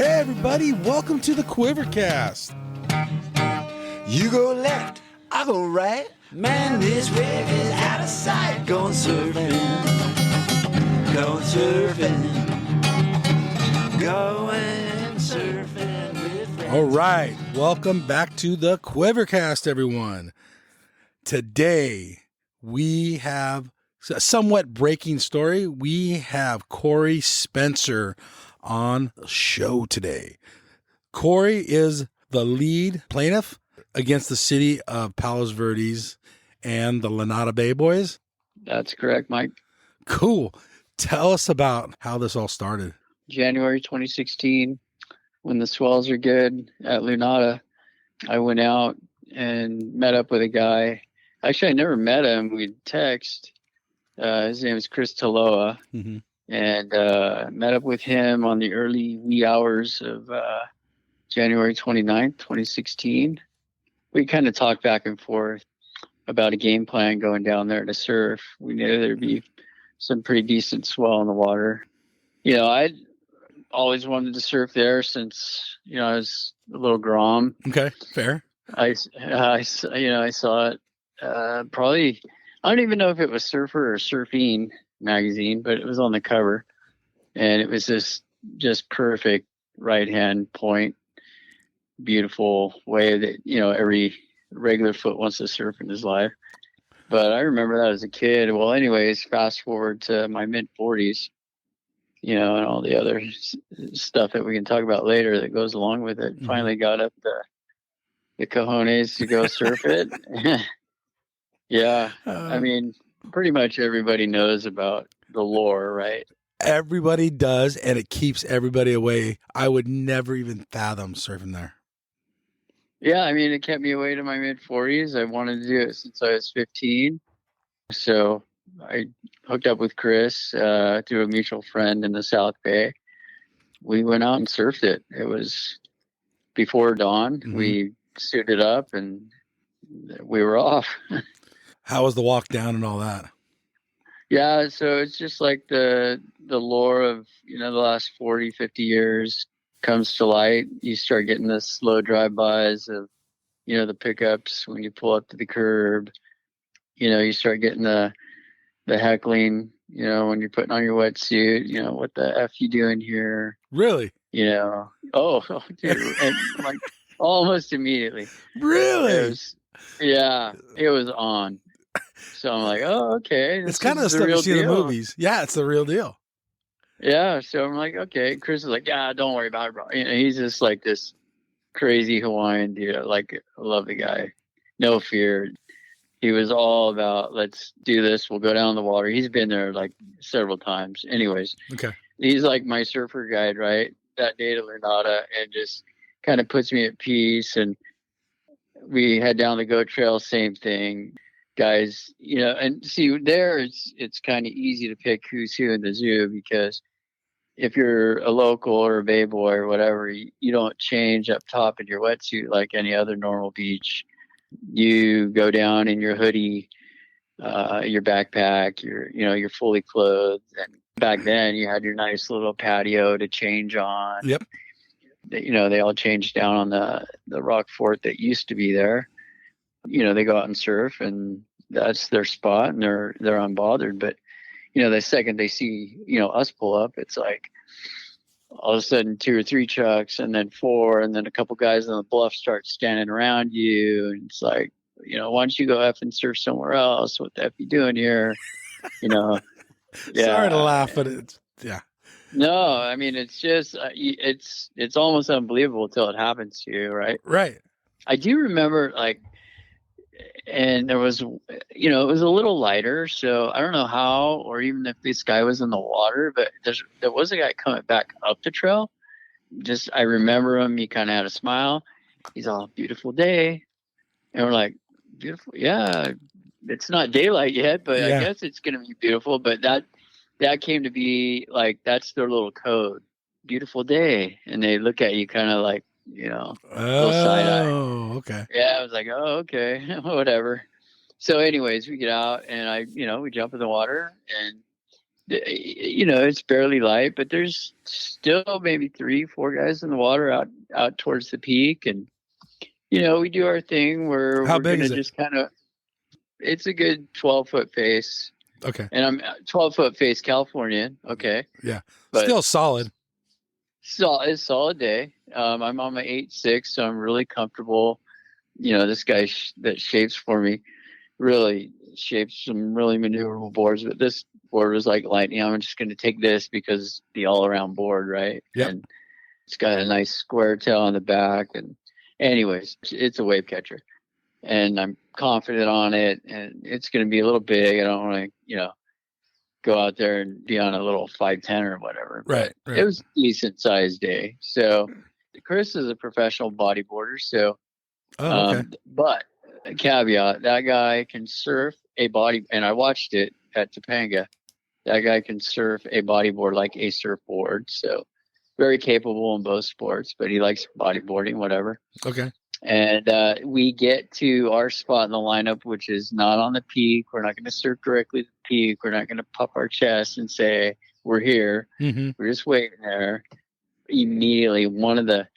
Hey everybody, welcome to the Quivercast. You go left, I go right. Man, this wave is out of sight. Going surfing, going surfing, going surfing with friends. All right, welcome back to the Quivercast, everyone. Today, we have a somewhat breaking story. We have Cory Spencer on the show today. Cory is the lead plaintiff against the city of Palos Verdes and the Lunada Bay boys. That's correct, Mike. Cool. Tell us about how this all started. January 2016, when the swells are good at Lunada, I went out and met up with a guy. Actually, I never met him. We'd text. His name is Chris Taloa. Mm-hmm. And met up with him on the early wee hours of January 29th, 2016. We kind of talked back and forth about a game plan going down there to surf. We knew there'd be some pretty decent swell in the water. You know, I'd always wanted to surf there since, you know, I was a little grom. Okay, fair. I saw it probably, I don't even know if it was Surfer or Surfing magazine, but it was on the cover, and it was just perfect right hand point, beautiful wave that, you know, every regular foot wants to surf in his life. But I remember that as a kid. Well, anyways, fast forward to my mid 40s, you know, and all the other stuff that we can talk about later that goes along with it. Mm-hmm. Finally got up the cojones to go surf it. Yeah, I mean, pretty much everybody knows about the lore, right? Everybody does, and it keeps everybody away. I would never even fathom surfing there. Yeah, I mean, it kept me away to my mid-40s. I wanted to do it since I was 15. So I hooked up with Chris through a mutual friend in the South Bay. We went out and surfed it. It was before dawn. Mm-hmm. We suited up, and we were off. How was the walk down and all that? Yeah, so it's just like the lore of, you know, the last 40, 50 years comes to light. You start getting the slow drive-bys of, you know, the pickups when you pull up to the curb. You know, you start getting the heckling, you know, when you're putting on your wetsuit, you know, what the F you doing here? Really? You know, oh dude, and like almost immediately. Really? It was on. So I'm like, oh, okay. It's kind of the stuff you see in the movies. Yeah, it's the real deal. Yeah, so I'm like, okay. Chris is like, yeah, don't worry about it, bro. You know, he's just like this crazy Hawaiian dude. Like, I love the guy. No fear. He was all about, let's do this. We'll go down the water. He's been there like several times. Anyways, okay. He's like my surfer guide, right? That day to Lunada, and just kind of puts me at peace. And we head down the goat trail, same thing. Guys, you know, and see there it's kind of easy to pick who's who in the zoo, because if you're a local or a bay boy or whatever, you don't change up top in your wetsuit like any other normal beach. You go down in your hoodie, your backpack, you're fully clothed. And back then you had your nice little patio to change on. Yep. You know, they all changed down on the rock fort that used to be there. You know, they go out and surf, and that's their spot, and they're unbothered. But, you know, the second they see, you know, us pull up, it's like all of a sudden 2 or 3 trucks, and then 4, and then a couple guys on the bluff start standing around you. And it's like, you know, why don't you go F and surf somewhere else? What the F you doing here? You know, yeah. Sorry to laugh, but it's, yeah. No, I mean, it's just, it's almost unbelievable till it happens to you, right? Right. I do remember, like, and there was, you know, it was a little lighter, so I don't know how, or even if this guy was in the water, but there was a guy coming back up the trail. Just, I remember him. He kind of had a smile. He's all, beautiful day. And we're like, beautiful. Yeah, it's not daylight yet, but yeah. I guess it's going to be beautiful. But that came to be like, that's their little code. Beautiful day. And they look at you kind of like, you know, little side eye. Oh, okay. Yeah, I was like, oh, okay, whatever. So anyways, we get out, and we jump in the water, and it's barely light, but there's still maybe 3-4 guys in the water out towards the peak. And, we do our thing where How we're big going is to it? just it's a good 12-foot face. Okay. And I'm 12-foot face Californian. Okay. Yeah. But Still solid. it's a solid day. I'm on my 8.6, so I'm really comfortable. This guy that shapes for me really shapes some really maneuverable boards, but this board was like lightning. I'm just going to take this because it's the all-around board, right? Yep. And it's got a nice square tail on the back. And anyways, it's a wave catcher, and I'm confident on it. And it's going to be a little big. I don't want to, go out there and be on a little 510 or whatever. Right. But it was a decent sized day. So Chris is a professional bodyboarder. So, okay. But a caveat, that guy can surf a body, and I watched it at Topanga. That guy can surf a bodyboard like a surfboard. So very capable in both sports, but he likes bodyboarding, whatever. Okay. And we get to our spot in the lineup, which is not on the peak. We're not going to surf directly to the peak. We're not going to puff our chest and say, we're here. Mm-hmm. We're just waiting there. Immediately, one of the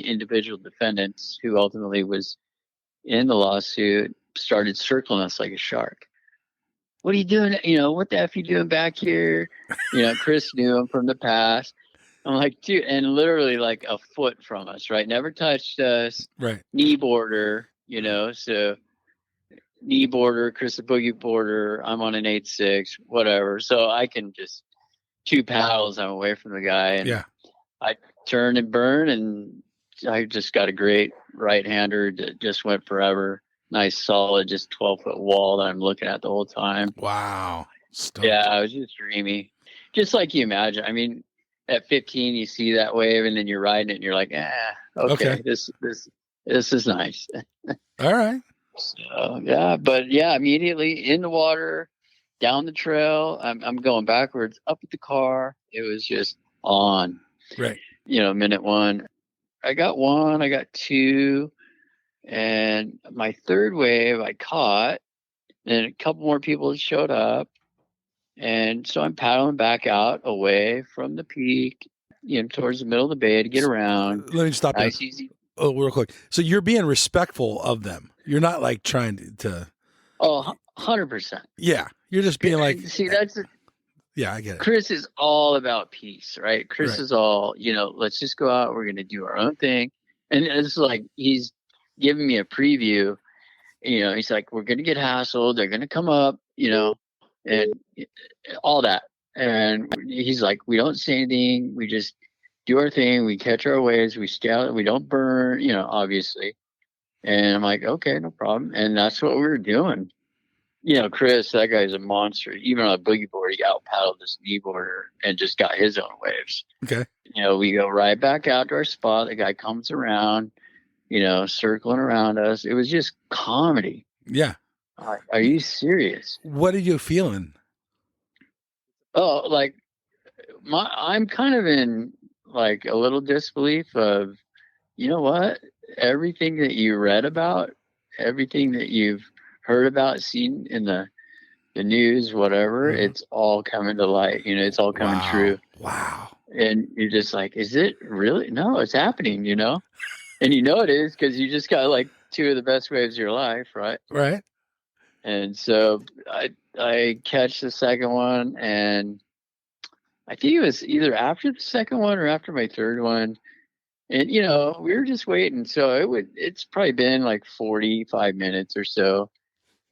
individual defendants who ultimately was in the lawsuit started circling us like a shark. What are you doing? What the F are you doing back here? Chris knew him from the past. I'm like, dude, and literally like a foot from us, right? Never touched us. Right. Knee border, so knee border, Chris a boogie border. I'm on an 8.6, whatever. So I can just 2 paddles. I'm away from the guy, and Yeah. I turn and burn, and I just got a great right-hander that just went forever. Nice, solid, just 12-foot wall that I'm looking at the whole time. Wow. Stoked. Yeah, it was just dreamy, just like you imagine. I mean, at 15, you see that wave, and then you're riding it, and you're like, okay. This is nice. All right. So, immediately in the water, down the trail. I'm going backwards, up at the car. It was just on. Right. Minute one. I got 1, I got 2, and my third wave I caught, and a couple more people had showed up. And so I'm paddling back out away from the peak, towards the middle of the bay to get around. Let me stop you. Nice, easy. Oh, real quick. So you're being respectful of them. You're not like trying to. Oh, 100%. Yeah. You're just being like. See, Yeah, I get it. Chris is all about peace, right? Chris Right. is all, let's just go out. We're going to do our own thing. And it's like he's giving me a preview. He's like, we're going to get hassled. They're going to come up, and all that. And he's like, we don't say anything. We just do our thing. We catch our waves. We stay out. We don't burn, obviously. And I'm like, okay, no problem. And that's what we were doing. Chris, that guy's a monster. Even on a boogie board, he out paddled this knee boarder and just got his own waves. Okay. We go right back out to our spot. The guy comes around, circling around us. It was just comedy. Yeah. Are you serious? What are you feeling? Oh, like I'm kind of in like a little disbelief of, what? Everything that you read about, everything that you've heard about, seen in the news, whatever, it's all coming to light. It's all coming true. Wow. And you're just like, is it really? No, it's happening, And it is because you just got like 2 of the best waves of your life, right? Right. And so I catch the second one, and I think it was either after the second one or after my third one. And, we were just waiting. So it's probably been like 45 minutes or so.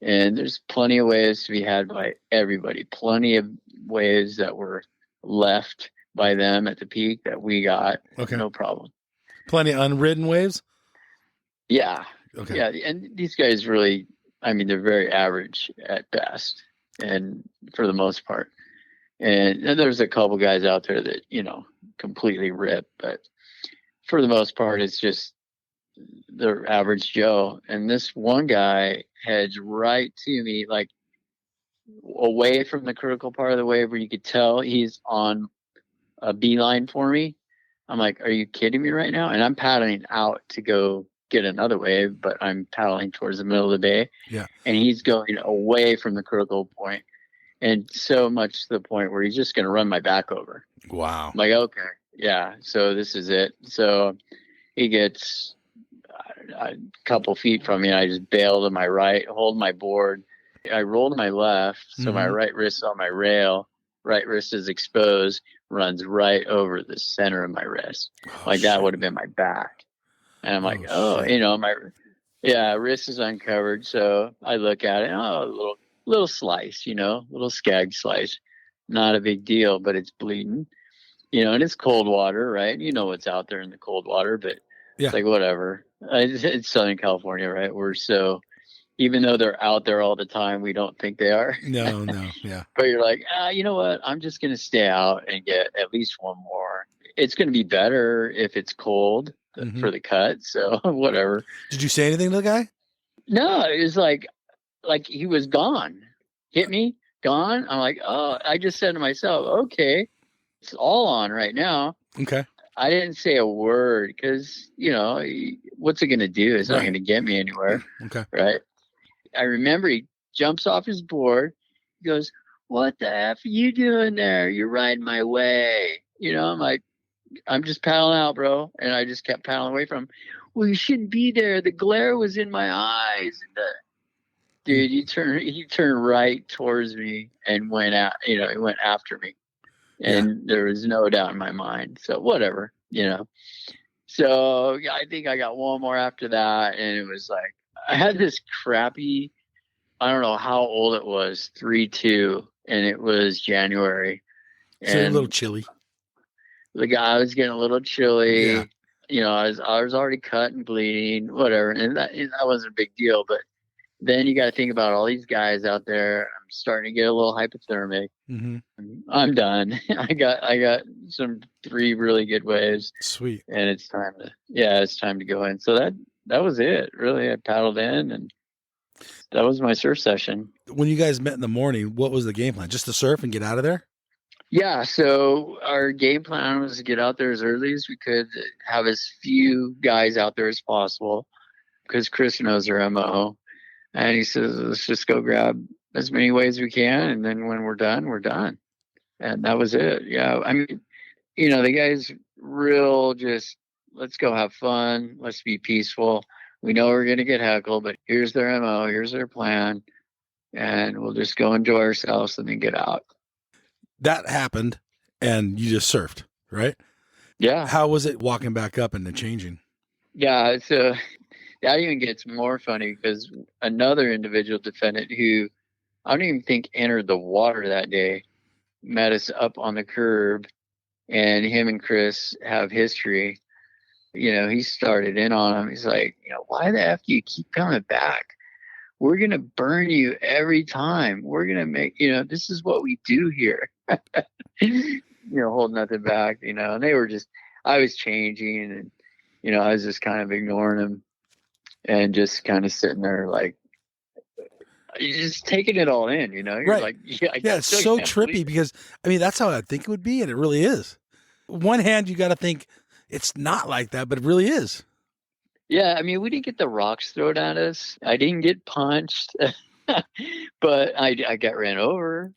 And there's plenty of waves to be had by everybody. Plenty of waves that were left by them at the peak that we got. Okay. No problem. Plenty of unridden waves? Yeah. Okay. Yeah. And these guys really, they're very average at best, and for the most part. And there's a couple guys out there that, completely rip, but for the most part, it's just the average Joe. And this one guy heads right to me, like away from the critical part of the wave where you could tell he's on a beeline for me. I'm like, are you kidding me right now? And I'm paddling out to go get another wave, but I'm paddling towards the middle of the bay. Yeah. And he's going away from the critical point. And so much to the point where he's just going to run my back over. Wow. I'm like, okay, yeah. So this is it. So he gets a couple feet from me, and I just bail to my right, hold my board. I rolled my left, so my right wrist's on my rail. Right wrist is exposed, runs right over the center of my wrist. That would have been my back. And I'm like, shit. my wrist is uncovered. So I look at it, a little slice, little skag slice. Not a big deal, but it's bleeding. And it's cold water, right? You know what's out there in the cold water, but it's like, whatever. It's Southern California, right? Even though they're out there all the time, we don't think they are. No, yeah. But you're like, you know what? I'm just going to stay out and get at least one more. It's going to be better if it's cold for the cut. So whatever. Did you say anything to the guy? No, it was like he was gone. Hit me, gone. I'm like, I just said to myself, okay, it's all on right now. Okay. I didn't say a word because, what's it going to do? It's not going to get me anywhere. Okay. Right. I remember he jumps off his board. He goes, "What the F are you doing there? You're riding my way." I'm like, I'm just paddling out, bro. And I just kept paddling away from him. Well, you shouldn't be there. The glare was in my eyes. Dude, he turned right towards me and went out, he went after me. And there was no doubt in my mind. So whatever, So I think I got one more after that. And it was like, I had this crappy, I don't know how old it was, 3-2, and it was January. So a little chilly. The guy was getting a little chilly. Yeah. I was already cut and bleeding, whatever. And that wasn't a big deal. But then you got to think about all these guys out there. I'm starting to get a little hypothermic. I'm done. I got some 3 really good waves. Sweet. And it's time to go in. So that was it. Really, I paddled in, and that was my surf session. When you guys met in the morning, what was the game plan? Just to surf and get out of there? Yeah. So our game plan was to get out there as early as we could, have as few guys out there as possible, because Chris knows our MO. And he says, let's just go grab as many waves as we can. And then when we're done, we're done. And that was it. Yeah. I mean, the guys real just, let's go have fun. Let's be peaceful. We know we're going to get heckled, but here's their MO. Here's their plan. And we'll just go enjoy ourselves and then get out. That happened and you just surfed, right? Yeah. How was it walking back up and then changing? Yeah. So that even gets more funny because another individual defendant who I don't even think entered the water that day met us up on the curb, and him and Chris have history. He started in on him. He's like, why the F do you keep coming back? We're going to burn you every time. We're going to make, this is what we do here. Hold nothing back, and they were just, I was changing, and, I was just kind of ignoring them and just kind of sitting there like, you're just taking it all in, You're right. like, it's so trippy because, I mean, that's how I think it would be, and it really is. One hand, you got to think it's not like that, but it really is. Yeah, I mean, we didn't get the rocks thrown at us. I didn't get punched, but I got ran over.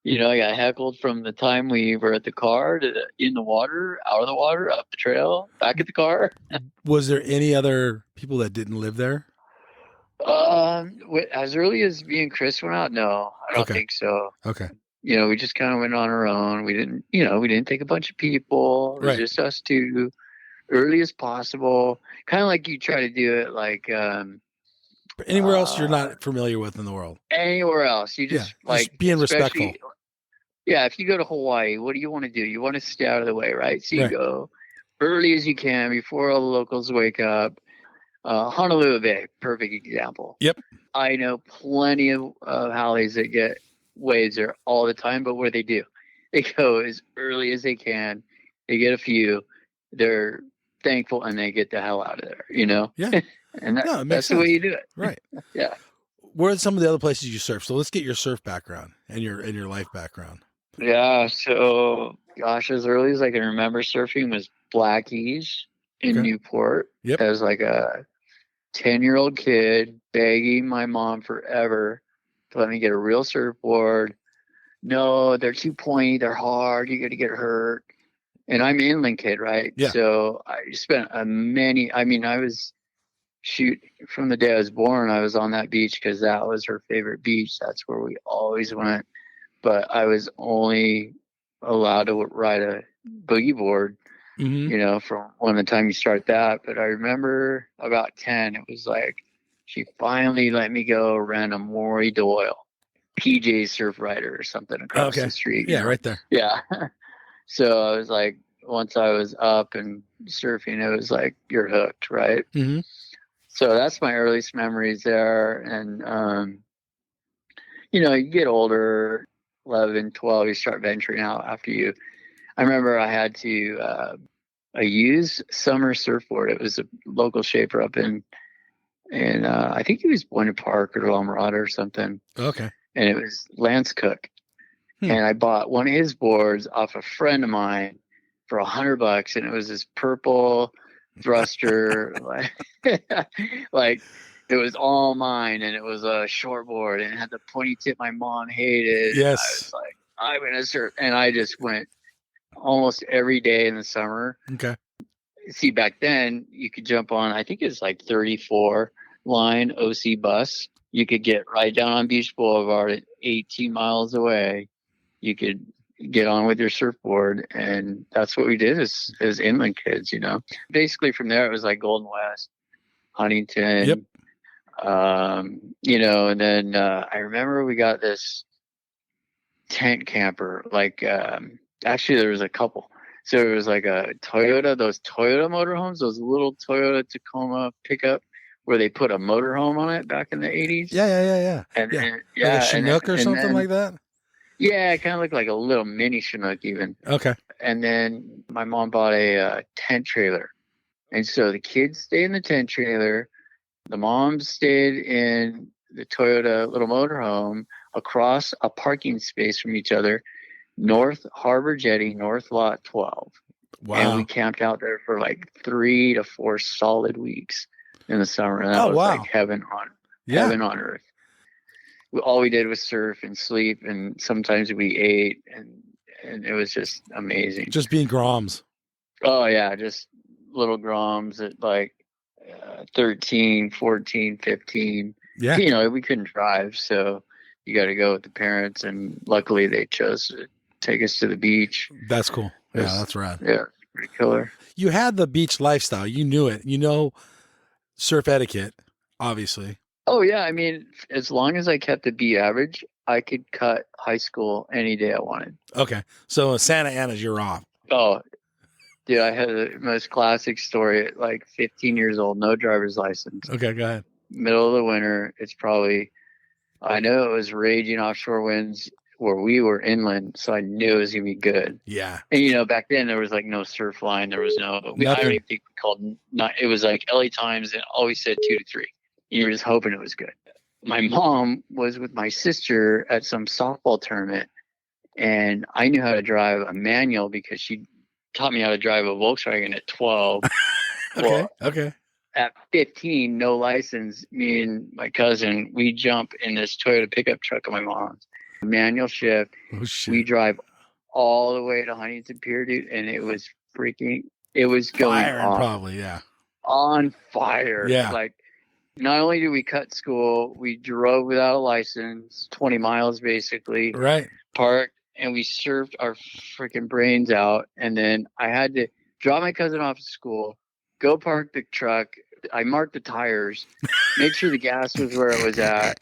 I got heckled from the time we were at the car to in the water, out of the water, up the trail, back at the car. Was there any other people that didn't live there? As early as me and Chris went out, no, I don't think so. Okay. We just kind of went on our own. We didn't take a bunch of people. It was just us two, early as possible. Kind of like you try to do it like anywhere else you're not familiar with in the world. Anywhere else. You just just being respectful. Yeah, if you go to Hawaii, what do you want to do? You want to stay out of the way, right? So you go early as you can before all the locals wake up. Honolulu Bay, perfect example. Yep. I know plenty of haoles that get waves there all the time, but what do? They go as early as they can. They get a few. They're thankful, and they get the hell out of there, Yeah. And that's sense. the way you do it. Right. Yeah. Where are some of the other places you surf? So let's get your surf background and your life background. Yeah. So, gosh, as early as I can remember, surfing was Blackies in Newport. Yep. As like a 10-year-old kid begging my mom forever to let me get a real surfboard. no, they're too pointy, they're hard, you're gonna get hurt. And I'm an inland kid, right? Yeah. So I spent I mean, I was shoot from the day I was born, I was on that beach because that was her favorite beach. That's where we always went. But I was only allowed to ride a boogie board, from when the time you start that. But I remember about 10, it was like she finally let me go rent a Maury Doyle PJ surf rider or something across the street. Yeah, right there. Yeah. So I was like, once I was up and surfing, it was like, you're hooked, right? Mm-hmm. So that's my earliest memories there. And, you get older, 11, 12, you start venturing out after you. I remember I had to, a used summer surfboard. It was a local shaper up in I think it was Buena Park or La Mirada or something. Okay. And it was Lance Cook. And I bought one of his boards off a friend of mine for $100, and it was this purple thruster, like it was all mine, and it was a short board, and it had the pointy tip my mom hated. Yes. I was like, I'm gonna surf, and I just went almost every day in the summer. Okay. See, back then you could jump on, I think it's like 34 line OC bus. You could get right down on Beach Boulevard at 18 miles away. You could get on with your surfboard, and that's what we did as inland kids, Basically from there, it was like Golden West, Huntington, Yep. And then I remember we got this tent camper, actually there was a couple. So it was like a Toyota, those Toyota motorhomes, those little Toyota Tacoma pickup where they put a motorhome on it back in the 80s. Yeah. And yeah. then, Like a Chinook or something like that? Yeah, it kind of looked like a little mini Chinook even. Okay. And then my mom bought a tent trailer. And so the kids stayed in the tent trailer. The moms stayed in the Toyota little motorhome across a parking space from each other, North Harbor Jetty, North Lot 12. Wow. And we camped out there for like 3 to 4 solid weeks in the summer. And that was like heaven on earth. All we did was surf and sleep, and sometimes we ate, and it was just amazing. Just being Groms. Oh yeah, just little Groms at like 13, 14, 15. Yeah. We couldn't drive, so you got to go with the parents, and luckily they chose to take us to the beach. That's cool. Yeah, that's rad. Yeah, pretty killer. You had the beach lifestyle. You knew it. Surf etiquette, obviously. Oh, yeah. I mean, as long as I kept the B average, I could cut high school any day I wanted. Okay. So Santa Ana's, you're off. Oh, dude, I had the most classic story at like 15 years old, no driver's license. Okay, go ahead. Middle of the winter. It's probably, I know it was raging offshore winds where we were inland, so I knew it was going to be good. Yeah. And, back then there was like no surf line. There was no, I don't even think we called, it was like LA Times and always said 2 to 3. You were just hoping it was good. My mom was with my sister at some softball tournament, and I knew how to drive a manual because she taught me how to drive a Volkswagen at 12. Okay. At 15, no license, me and my cousin, we jump in this Toyota pickup truck of my mom's. Manual shift. Oh, shit. We drive all the way to Huntington Pier, dude, and it was going Fire, on. Probably, yeah. On fire. Yeah. Like, not only did we cut school, we drove without a license, 20 miles basically. Right. Parked, and we surfed our freaking brains out. And then I had to drop my cousin off at school, go park the truck. I marked the tires, make sure the gas was where it was at.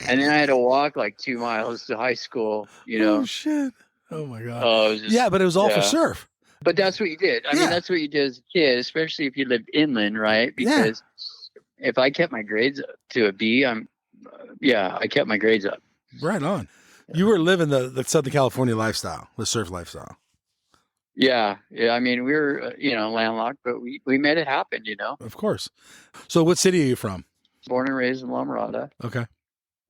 And then I had to walk like 2 miles to high school, Oh, shit. Oh, my God. But it was all for surf. But that's what you did. I mean, that's what you did as a kid, especially if you lived inland, right? Because if I kept my grades up to a B, I kept my grades up. Right on. You were living the Southern California lifestyle, the surf lifestyle. Yeah. I mean, we were, landlocked, but we made it happen, Of course. So what city are you from? Born and raised in La Mirada. Okay.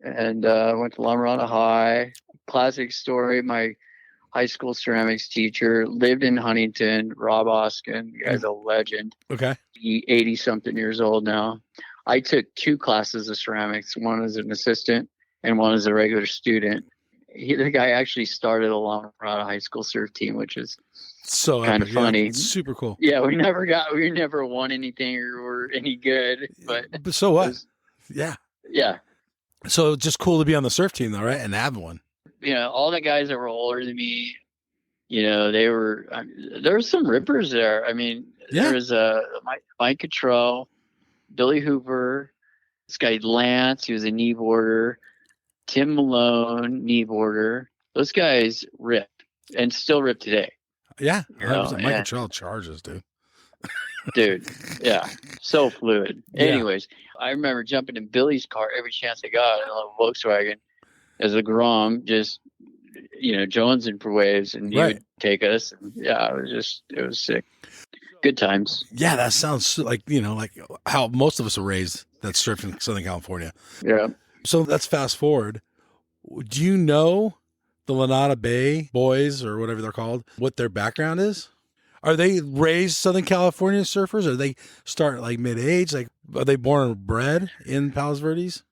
And went to La Mirada High. Classic story. My high school ceramics teacher lived in Huntington, Rob Oskin. The guy's a legend. Okay. He's 80-something years old now. I took 2 classes of ceramics, one as an assistant and one as a regular student. the guy actually started a Lunada high school surf team, which is So kind of epic. Yeah, funny. it's super cool. Yeah, we never won anything or were any good, but so what? was, Yeah. yeah. So just cool to be on the surf team though, right? And have one. All the guys that were older than me, there were some rippers there. I mean, Yeah. there was Mike Cottrell, Billy Hoover, this guy Lance, he was a kneeboarder, Tim Malone, kneeboarder. Those guys ripped and still rip today. Yeah. 100%. Mike and- Cottrell charges, dude. Dude, yeah, so fluid. Yeah. Anyways, I remember jumping in Billy's car every chance I got in a little Volkswagen as a Grom, just jonesing for waves, and he Right. would take us. And, yeah, it was sick. Good times. Yeah, that sounds like like how most of us are raised that surf in Southern California. Yeah. So let's fast forward. Do you know the Lunada Bay boys or whatever they're called? What their background is? Are they raised Southern California surfers, or they start like mid-age? Like, are they born and bred in Palos Verdes?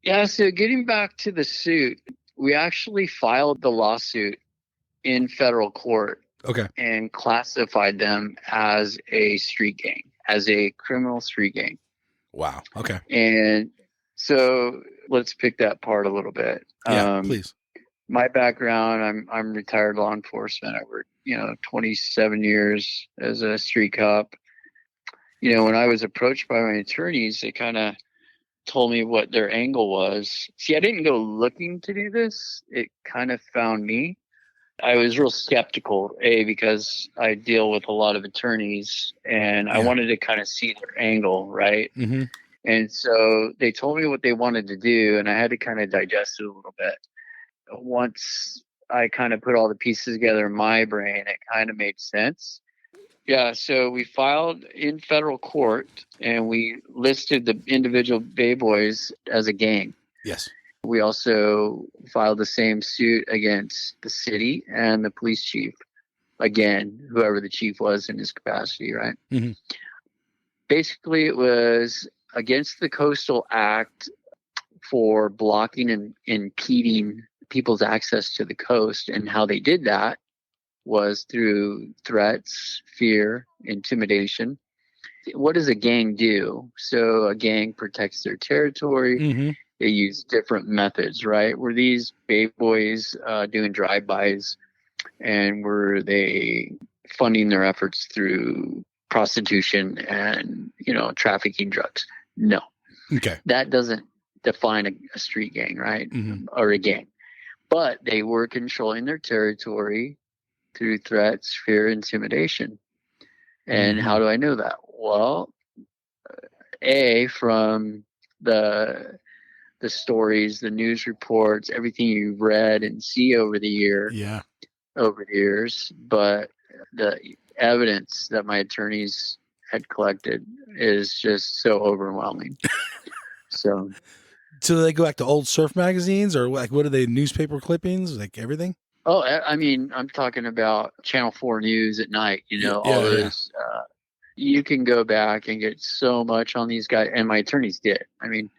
Yeah. So getting back to the suit, we actually filed the lawsuit in federal court. Okay. And classified them as a street gang, as a criminal street gang. Wow. Okay. And so let's pick that part a little bit. Yeah, please. My background, I'm retired law enforcement. I worked, 27 years as a street cop. When I was approached by my attorneys, they kind of told me what their angle was. See, I didn't go looking to do this. It kind of found me. I was real skeptical, because I deal with a lot of attorneys, and I wanted to kind of see their angle, right? Mm-hmm. And so they told me what they wanted to do, and I had to kind of digest it a little bit. Once I kind of put all the pieces together in my brain, it kind of made sense. Yeah, so we filed in federal court, and we listed the individual Bay Boys as a gang. Yes. We also filed the same suit against the city and the police chief. Again, whoever the chief was in his capacity, right? Mm-hmm. Basically, it was against the Coastal Act for blocking and impeding people's access to the coast. And how they did that was through threats, fear, intimidation. What does a gang do? So a gang protects their territory. Mm-hmm. They use different methods, right? Were these Bay Boys doing drive-bys, and were they funding their efforts through prostitution and, trafficking drugs? No. Okay. That doesn't define a street gang, right? Mm-hmm. Or a gang. But they were controlling their territory through threats, fear, intimidation. And how do I know that? Well, from the stories, the news reports, everything you read and see over the years, but the evidence that my attorneys had collected is just so overwhelming. So they go back to old surf magazines, or like what are they, newspaper clippings, like everything? Oh, I mean, I'm talking about Channel 4 News at night, all those. You can go back and get so much on these guys, and my attorneys did. I mean,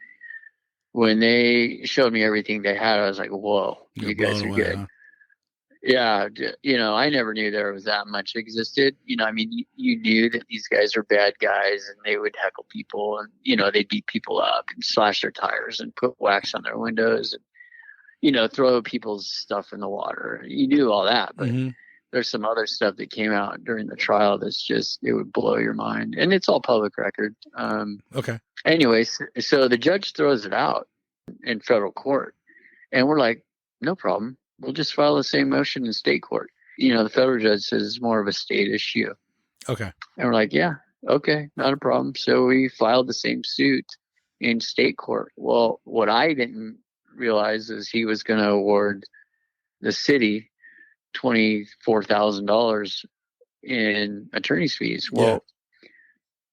when they showed me everything they had, I was like, whoa, you guys are good. Huh? Yeah. I never knew there was that much existed. I mean, you knew that these guys are bad guys, and they would heckle people, and, they'd beat people up and slash their tires and put wax on their windows and, throw people's stuff in the water. You knew all that, but there's some other stuff that came out during the trial that's just, it would blow your mind. And it's all public record. Okay. Anyways, so the judge throws it out in federal court, and we're like, no problem. We'll just file the same motion in state court. The federal judge says it's more of a state issue. Okay. And we're like, yeah, okay, not a problem. So we filed the same suit in state court. Well, what I didn't realize is he was going to award the city $24,000 in attorney's fees. Well,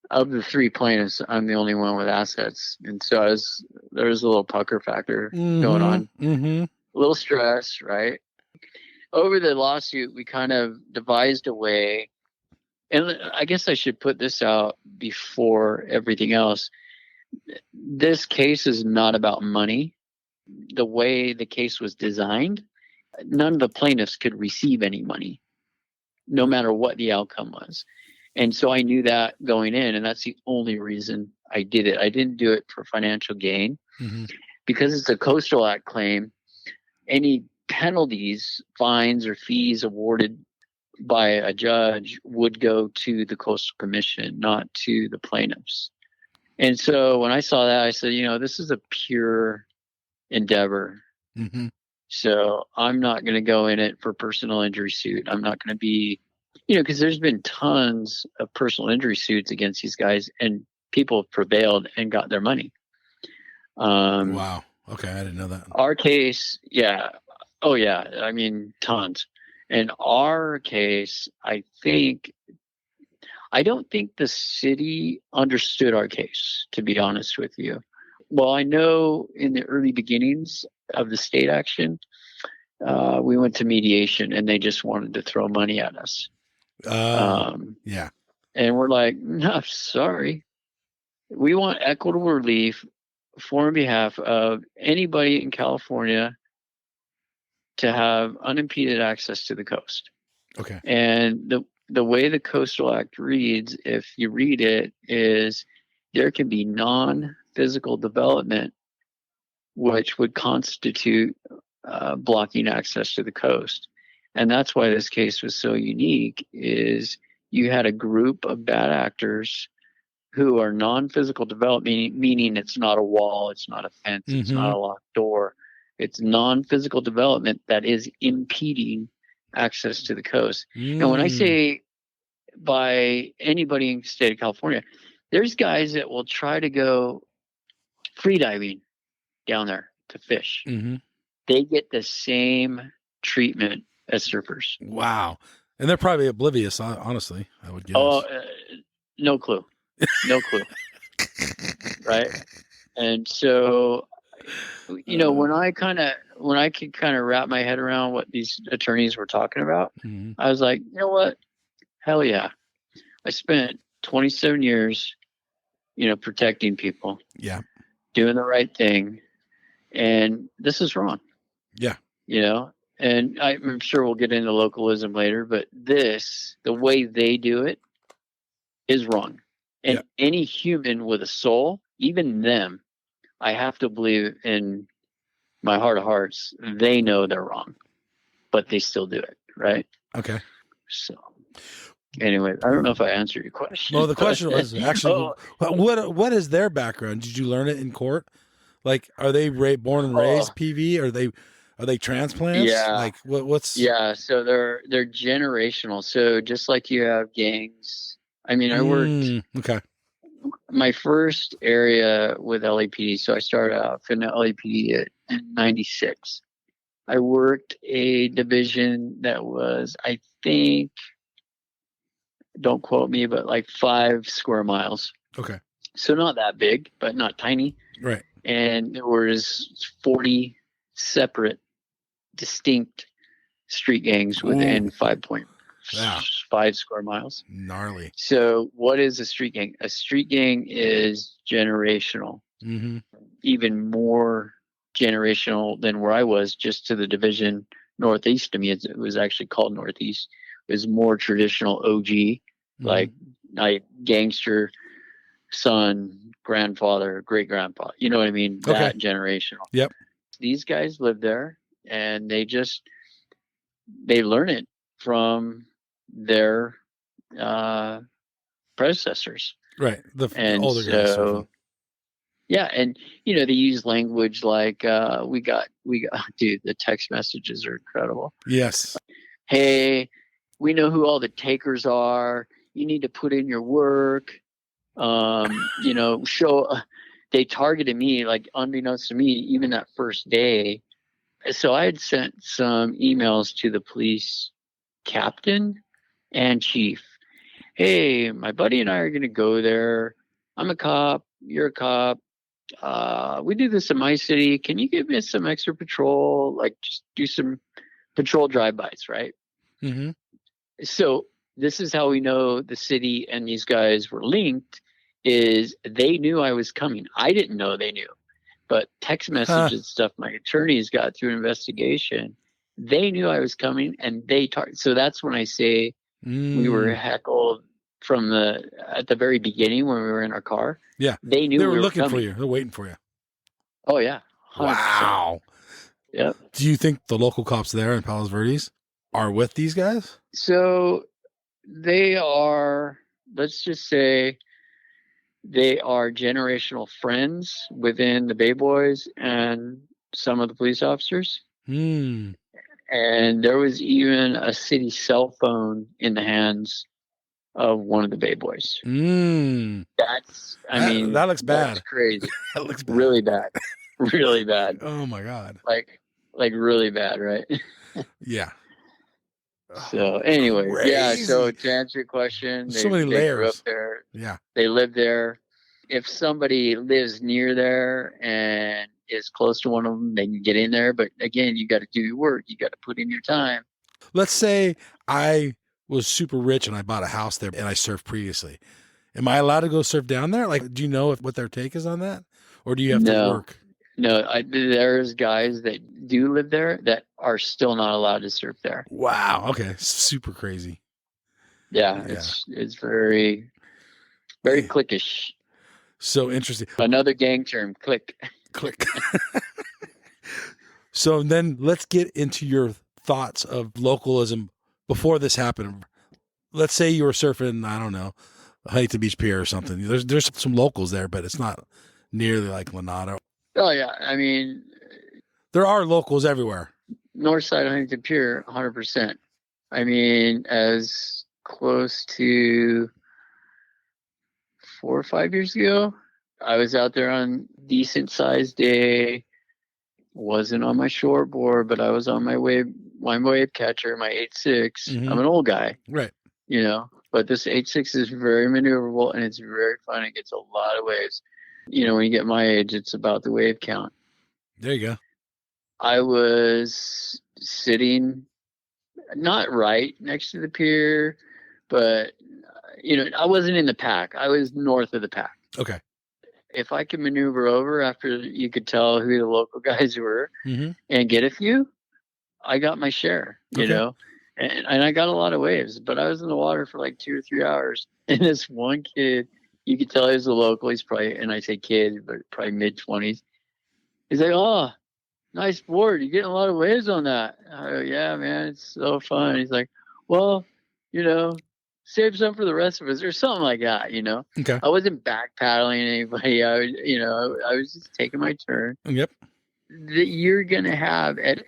of the three plaintiffs, I'm the only one with assets. And so there was a little pucker factor going on. Mm-hmm. A little stress, right? Over the lawsuit, we kind of devised a way, and I guess I should put this out before everything else. This case is not about money. the way the case was designed, none of the plaintiffs could receive any money, no matter what the outcome was. And so I knew that going in, and that's the only reason I did it. I didn't do it for financial gain. Mm-hmm. Because it's a Coastal Act claim. Any penalties, fines, or fees awarded by a judge would go to the Coastal Commission, not to the plaintiffs. And so when I saw that, I said, this is a pure endeavor. Mm-hmm. So I'm not going to go in it for personal injury suit. I'm not going to be, because there's been tons of personal injury suits against these guys, and people have prevailed and got their money. Wow. Okay. I didn't know that. Our case, yeah. Oh, yeah. I mean, tons. In our case, I don't think the city understood our case, to be honest with you. Well, I know in the early beginnings of the state action, we went to mediation and they just wanted to throw money at us. Yeah. And we're like, no, sorry. We want equitable relief for on behalf of anybody in California to have unimpeded access to the coast. Okay. And the way the Coastal Act reads, if you read it, is there can be non-physical development which would constitute blocking access to the coast. And that's why this case was so unique, is you had a group of bad actors who are non-physical development, meaning it's not a wall, it's not a fence, it's not a locked door. It's non-physical development that is impeding access to the coast. And when I say by anybody in the state of California, there's guys that will try to go freediving down there to fish. Mm-hmm. They get the same treatment as surfers. Wow. And they're probably oblivious, honestly, I would guess. Oh, no clue. No clue. Right. And so, when I could kind of wrap my head around what these attorneys were talking about, I was like, you know what? Hell yeah. I spent 27 years, protecting people. Yeah. Doing the right thing. And this is wrong. Yeah. And I'm sure we'll get into localism later, but the way they do it is wrong. And any human with a soul, even them, I have to believe in my heart of hearts, they know they're wrong, but they still do it. Right. Okay. So anyway, I don't know if I answered your question. Well, the question was actually, what is their background? Did you learn it in court? Like, are they born and raised PV? Are they transplants? Yeah. Like what's? Yeah. So they're generational. So just like you have gangs. I mean, I worked. Okay. My first area with LAPD. So I started off in LAPD in '96. I worked a division that was, I think, don't quote me, but like 5 square miles. Okay. So not that big, but not tiny. Right. And there was 40 separate, distinct street gangs within 5.5 square miles. Gnarly. So what is a street gang? A street gang is generational. Mm-hmm. Even more generational than where I was, just to the division northeast of me. It was actually called Northeast. It was more traditional OG, like gangster son, grandfather, great grandpa. You know what I mean? That generational. Yep. These guys live there, and they learn it from their predecessors. Right. The older guys. Yeah, and they use language like we got dude, the text messages are incredible. Yes. Hey, we know who all the takers are. You need to put in your work. Show they targeted me, like, unbeknownst to me, even that first day. So I had sent some emails to the police captain and chief. Hey, my buddy and I are going to go there. I'm a cop. You're a cop. We do this in my city. Can you give me some extra patrol? Like, just do some patrol drive-bys, right? Mm-hmm. So this is how we know the city and these guys were linked, is they knew I was coming. I didn't know they knew. but text messages and stuff my attorneys got through an investigation. They knew I was coming, and they talked. So that's when I say we were heckled from at the very beginning when we were in our car. Yeah. They knew they were we looking were for you. They're waiting for you. Oh yeah. 100%. Wow. Yep. Do you think the local cops there in Palos Verdes are with these guys? So they are, let's just say they are generational friends within the Bay Boys and some of the police officers. And there was even a city cell phone in the hands of one of the Bay Boys. That's, I mean, that looks bad. That's crazy. That looks bad. Really bad. Really bad. Oh my God. Like really bad, right? Yeah. So anyway, Crazy. yeah. So to answer your question, so many layers. Grew up there. Yeah. They live there. If somebody lives near there and is close to one of them, they can get in there. But again, you got to do your work. You got to put in your time. Let's say I was super rich and I bought a house there and I surfed previously. Am I allowed to go surf down there? Like, do you know what their take is on that? Or do you have to work? No, there's guys that do live there that are still not allowed to surf there. Wow. Okay. Super crazy. Yeah. It's very, very cliquish. So interesting. Another gang term, click. So then let's get into your thoughts of localism before this happened. Let's say you were surfing, I don't know, Huntington Beach Pier or something. There's some locals there, but it's not nearly like Lunada. Oh yeah, I mean, there are locals everywhere. North side of Huntington Pier, 100%. I mean, as close to 4 or 5 years ago, I was out there on decent sized day. Wasn't on my shortboard, but I was on my wave catcher, my 8.6. I'm an old guy, right? You know, but this 8.6 is very maneuverable and it's very fun. It gets a lot of waves. You know, when you get my age, it's about the wave count. There you go. I was sitting not right next to the pier, but, you know, I wasn't in the pack. I was north of the pack. Okay. If I could maneuver over after you could tell who the local guys were and get a few, I got my share, you know, and I got a lot of waves, but I was in the water for like 2 or 3 hours. And this one kid, you could tell he was a local. He's probably, and I say kid, but probably mid-20s. He's like, "Oh, nice board. You're getting a lot of waves on that." I go, "Yeah, man, it's so fun." He's like, "Well, you know, save some for the rest of us," or something like that, you know. Okay. I wasn't back paddling anybody. I was just taking my turn. Yep. That you're gonna have at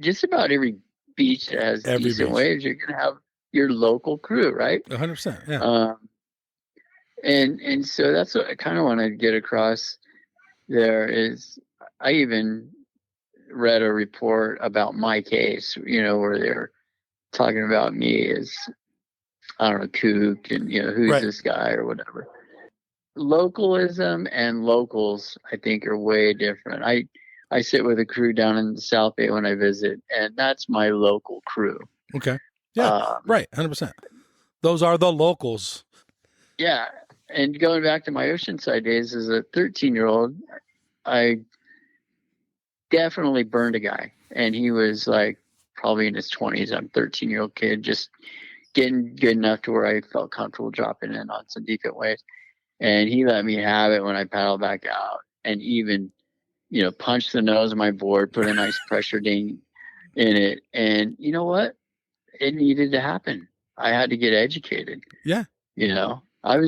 just about every beach that has decent waves, you're gonna have your local crew, right? 100%. Yeah. And so that's what I kind of want to get across. There is, I even read a report about my case, you know, where they're talking about me as, I don't know, kook and, you know, who's this guy or whatever. Localism and locals, I think, are way different. I sit with a crew down in the South Bay when I visit, and that's my local crew. Okay. Yeah. Right. 100%. Those are the locals. Yeah. And going back to my Oceanside days as a 13-year-old, I definitely burned a guy. And he was like probably in his 20s. I'm a 13-year-old kid, just getting good enough to where I felt comfortable dropping in on some decent waves. And he let me have it when I paddled back out, and even, you know, punched the nose of my board, put a nice pressure ding in it. And you know what? It needed to happen. I had to get educated. Yeah. You know, I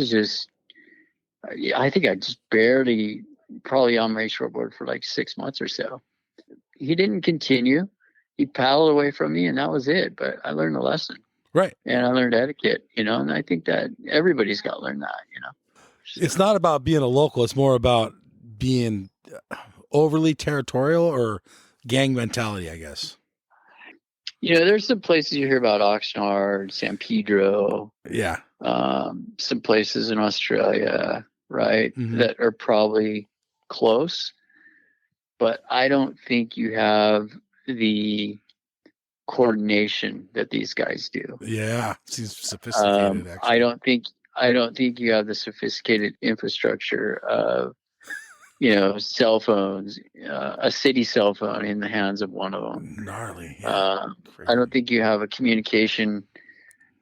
think I just barely, probably on my shortboard for like 6 months or so. He didn't continue. He paddled away from me, and that was it. But I learned a lesson. Right. And I learned etiquette, you know, and I think that everybody's got to learn that, you know. So. It's not about being a local. It's more about being overly territorial or gang mentality, I guess. You know, there's some places you hear about Oxnard, San Pedro. Yeah. Some places in Australia, right, that are probably close. But I don't think you have the coordination that these guys do. Yeah. Seems sophisticated, actually. I don't think you have the sophisticated infrastructure of cell phones, a city cell phone in the hands of one of them. Gnarly. Yeah. I don't think you have a communication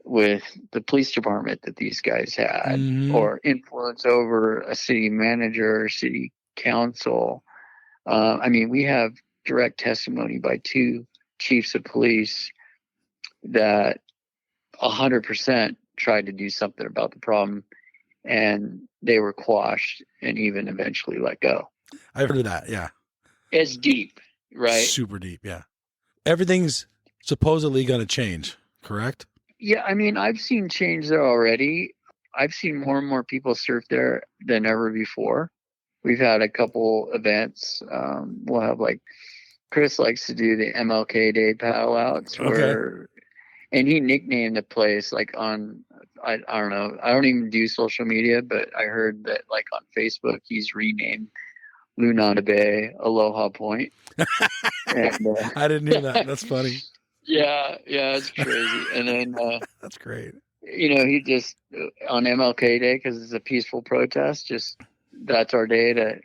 with the police department that these guys had, or influence over a city manager or city council. I mean, we have direct testimony by 2 chiefs of police that 100% tried to do something about the problem, and they were quashed and even eventually let go. I've heard of that. Yeah. It's deep, right? Super deep. Yeah. Everything's supposedly going to change, correct? Yeah, I mean, I've seen change there already. I've seen more and more people surf there than ever before. We've had a couple events. We'll have Chris likes to do the MLK Day paddle outs and he nicknamed the place I don't know. I don't even do social media, but I heard that on Facebook, he's renamed Lunada Bay Aloha Point. And, I didn't hear that. That's funny. Yeah, it's crazy. And then that's great. He just on MLK Day, because it's a peaceful protest, that's our day to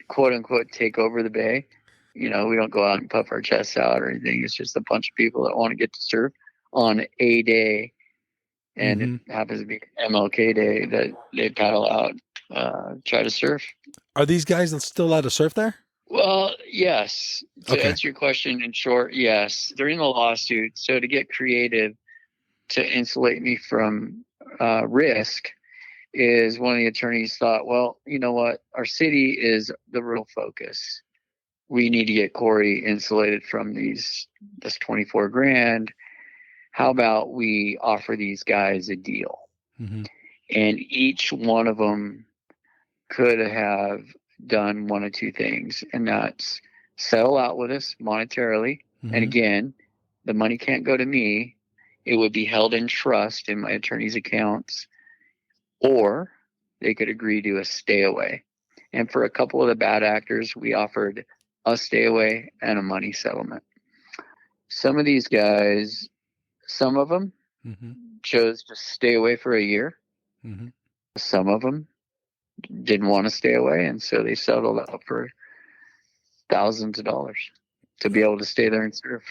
quote unquote take over the bay. We don't go out and puff our chests out or anything. It's just a bunch of people that want to get to surf on a day, and it happens to be MLK Day that they paddle out, try to surf. Are these guys still allowed to surf there? Well, yes. To answer your question in short, yes. They're in the lawsuit. So to get creative to insulate me from risk is one of the attorneys thought, well, you know what? Our city is the real focus. We need to get Cory insulated from this 24 grand. How about we offer these guys a deal? And each one of them could have done one of 2 things, and that's settle out with us monetarily. And again, the money can't go to me. It would be held in trust in my attorney's accounts, or they could agree to a stay away. And for a couple of the bad actors, we offered a stay away and a money settlement. Some of these guys, some of them chose to stay away for a year. Some of them didn't want to stay away, and so they settled out for thousands of dollars to be able to stay there and surf.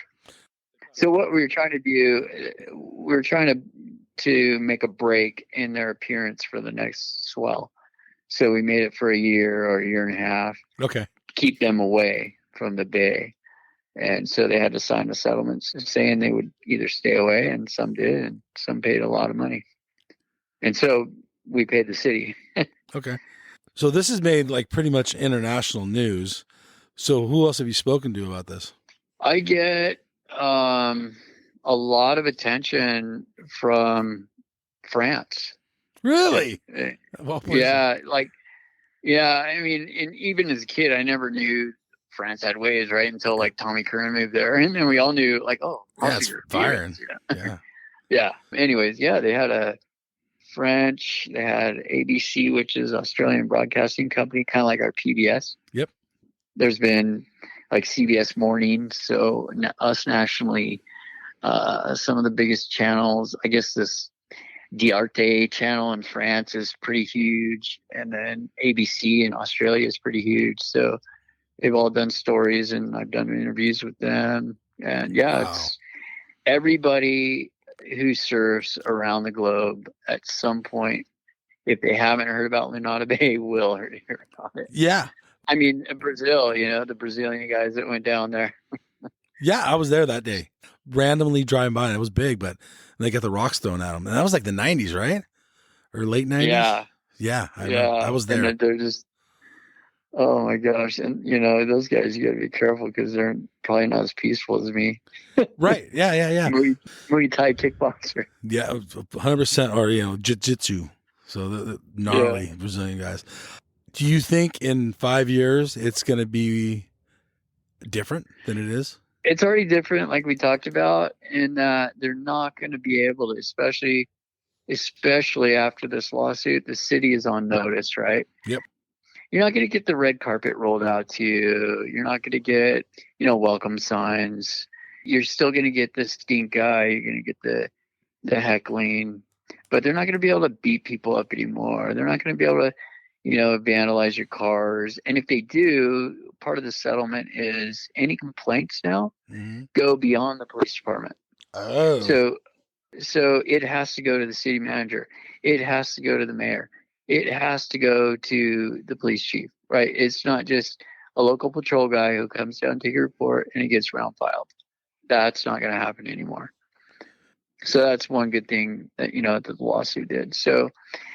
So what we were trying to do, we were trying to make a break in their appearance for the next swell. So we made it for a year or a year and a half. Okay. Keep them away from the bay. And so they had to sign the settlements saying they would either stay away, and some did, and some paid a lot of money. And so we paid the city. Okay. So this has made pretty much international news. So who else have you spoken to about this? I get a lot of attention from France. Really? Yeah. I mean, and even as a kid, I never knew France had waves, right? Until Tommy Curran moved there. And then we all knew it's firing. Yeah. Yeah. Anyways, they had a French, they had ABC, which is Australian Broadcasting Company, kind of like our PBS. Yep. There's been CBS Morning, so us nationally, some of the biggest channels. I guess this D'Arte channel in France is pretty huge, and then ABC in Australia is pretty huge. So they've all done stories, and I've done interviews with them. And it's everybody who surfs around the globe at some point, if they haven't heard about Lunada Bay, will hear about it. Yeah. I mean, Brazil, the Brazilian guys that went down there. Yeah, I was there that day. Randomly driving by, and it was big, but they got the rocks thrown at them. And that was the 90s, right? Or late 90s? Yeah. Yeah. I was there. And they're just, oh my gosh. And, those guys, you got to be careful because they're probably not as peaceful as me. Right. Yeah. Muay Thai kickboxer. Yeah, 100%. Or, jiu-jitsu. So the gnarly Brazilian guys. Do you think in 5 years it's going to be different than it is? It's already different, like we talked about, in that they're not going to be able to, especially after this lawsuit, the city is on notice, right? Yep. You're not going to get the red carpet rolled out to you. You're not going to get, welcome signs. You're still going to get the stink eye. You're going to get the heckling, but they're not going to be able to beat people up anymore. They're not going to be able to, vandalize your cars. And if they do, part of the settlement is any complaints now go beyond the police department. Oh. So it has to go to the city manager. It has to go to the mayor. It has to go to the police chief, right? It's not just a local patrol guy who comes down, take a report, and it gets round filed. That's not going to happen anymore. So that's one good thing that, that the lawsuit did. So,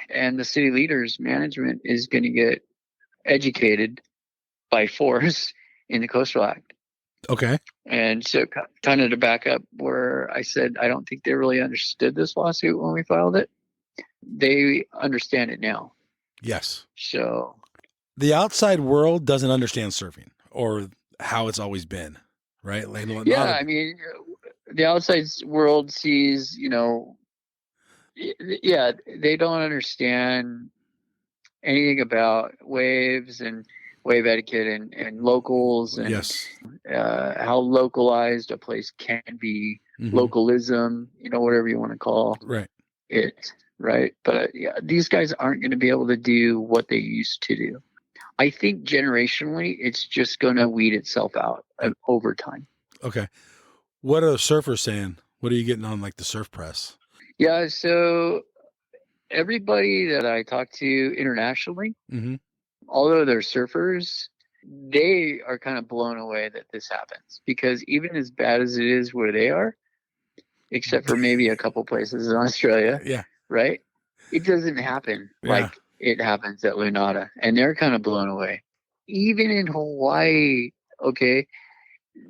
and the city leaders management is going to get educated by force in the Coastal Act. Okay. And so kind of to back up where I said, I don't think they really understood this lawsuit when we filed it. They understand it now. Yes. So the outside world doesn't understand surfing or how it's always been, right? Like, I mean, the outside world sees, they don't understand anything about waves and wave etiquette and locals and yes. How localized a place can be, localism, whatever you want to call it, right? But these guys aren't going to be able to do what they used to do. I think generationally, it's just going to weed itself out over time. Okay. What are the surfers saying? What are you getting on like the surf press? Yeah. So everybody that I talk to internationally, although they're surfers, they are kind of blown away that this happens, because even as bad as it is where they are, except for maybe a couple places in Australia, right? It doesn't happen like it happens at Lunada, and they're kind of blown away. Even in Hawaii, okay,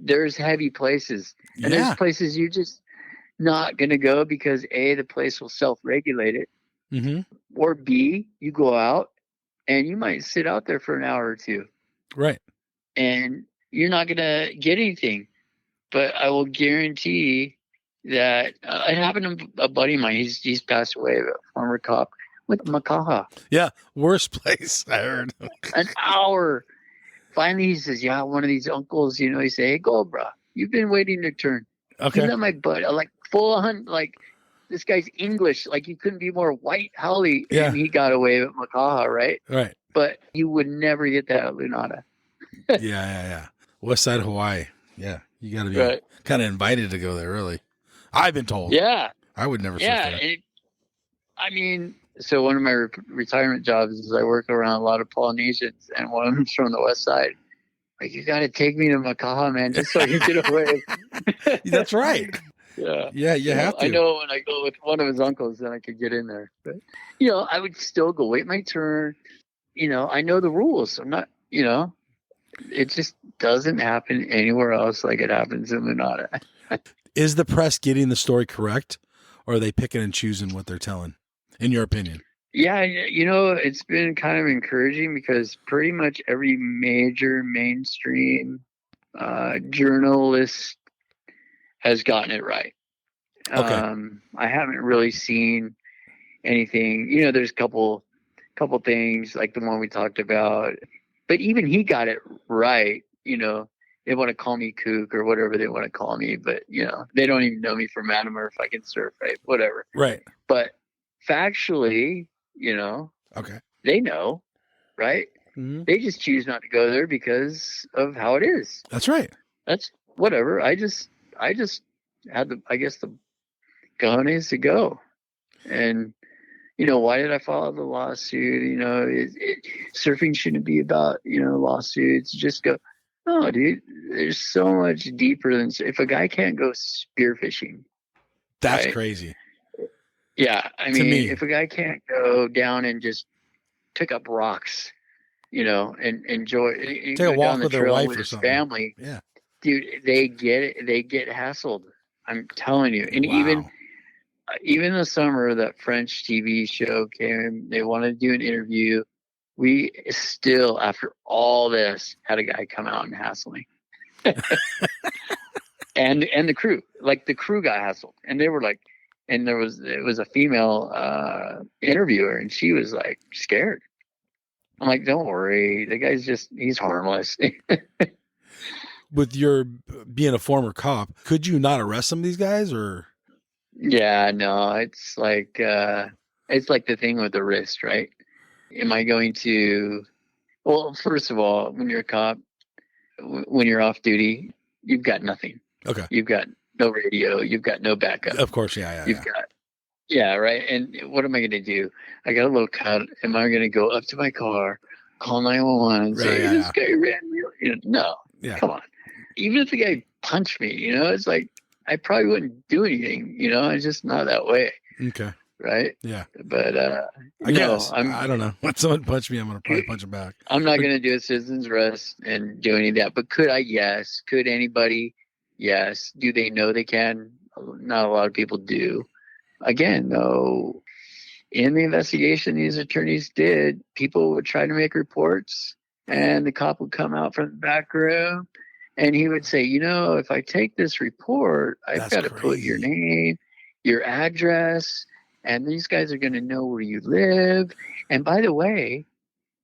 there's heavy places, and there's places you're just not going to go because A, the place will self-regulate it, or B, you go out and you might sit out there for an hour or two. Right. And you're not going to get anything. But I will guarantee that it happened to a buddy of mine. He's passed away, a former cop, with Makaha. Yeah. Worst place, I heard. An hour. Finally, he says, one of these uncles, he said, hey, go, bro. You've been waiting to turn. Okay. He let my butt, like full on, like this guy's English, like he couldn't be more white, Howley. Yeah. And he got away with Makaha, right? Right. But you would never get that at Lunada. Yeah. West side Hawaii. Yeah. You got to be kind of invited to go there, really. I've been told. Yeah. I would never surf there. So one of my retirement jobs is I work around a lot of Polynesians, and one of them's from the west side. Like, you got to take me to Makaha, man, just so I can get away. That's right. Yeah. Yeah, you have to. I know when I go with one of his uncles, then I could get in there. But, I would still go wait my turn. I know the rules. I'm not, it just doesn't happen anywhere else like it happens in Lunada. Is the press getting the story correct, or are they picking and choosing what they're telling, in your opinion? Yeah, it's been kind of encouraging because pretty much every major mainstream journalist has gotten it right. Okay. I haven't really seen anything. There's a couple things like the one we talked about, but even he got it right. They want to call me kook or whatever they want to call me, but they don't even know me from Adam or if I can surf, right? Whatever. Right. But factually, okay, they know, right? They just choose not to go there because of how it is. That's right. That's whatever. I just had the cojones to go. And, why did I file the lawsuit? Surfing shouldn't be about, lawsuits. Just go, no, dude, there's so much deeper than, if a guy can't go spearfishing. That's crazy. Yeah. I mean, if a guy can't go down and just pick up rocks, and enjoy, take a walk with their wife or something. Family. Yeah. Dude, they get it. They get hassled. I'm telling you. And even the summer that French TV show came, they wanted to do an interview. We still, after all this, had a guy come out and hassle me. and the crew, the crew got hassled, and they were like, and it was a female interviewer, and she was like scared. I'm like, don't worry, the guy's he's harmless. With your being a former cop, could you not arrest some of these guys, or? Yeah, no, it's like the thing with the wrist, right? Am I going to, well, first of all, when you're a cop, when you're off duty, you've got nothing. Okay. You've got no radio. You've got no backup. Of course. Yeah. You've got, yeah, right. And what am I going to do? I got a little cut. Am I going to go up to my car, call 911 and say, this guy ran me? No. Yeah. Come on. Even if the guy punched me, it's like, I probably wouldn't do anything, I'm just not that way. Okay. Right. Yeah. But, I guess. I don't know. When someone punched me, I'm going to probably punch him back. I'm not going to do a citizen's arrest and do any of that. But could I? Yes. Could anybody? Yes. Do they know they can? Not a lot of people do. Again, though, in the investigation these attorneys did, people would try to make reports and the cop would come out from the back room and he would say, if I take this report, I've got to put your name, your address, and these guys are going to know where you live. And by the way,